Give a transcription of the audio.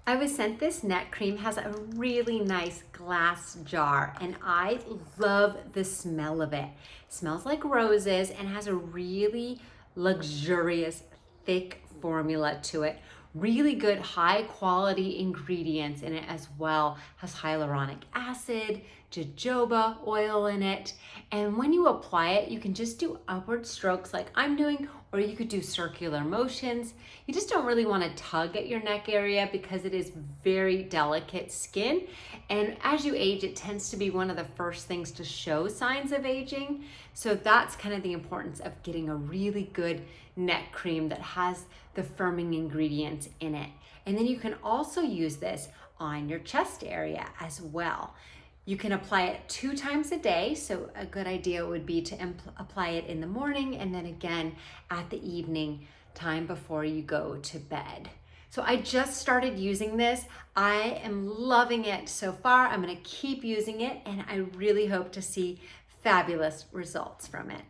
I was sent this neck cream, has a really nice glass jar, and I love the smell of it. It smells like roses and has a really luxurious, thick formula to it. Really good high quality ingredients in it as well. Has hyaluronic acid, jojoba oil in it. And when you apply it, you can just do upward strokes like I'm doing, or you could do circular motions. You just don't really want to tug at your neck area because it is very delicate skin. And as you age, it tends to be one of the first things to show signs of aging. So that's kind of the importance of getting a really good neck cream that has the firming ingredients in it. And then you can also use this on your chest area as well. You can apply it 2 times a day, so a good idea would be to apply it in the morning and then again at the evening time before you go to bed. So I just started using this. I am loving it so far. I'm gonna keep using it, and I really hope to see fabulous results from it.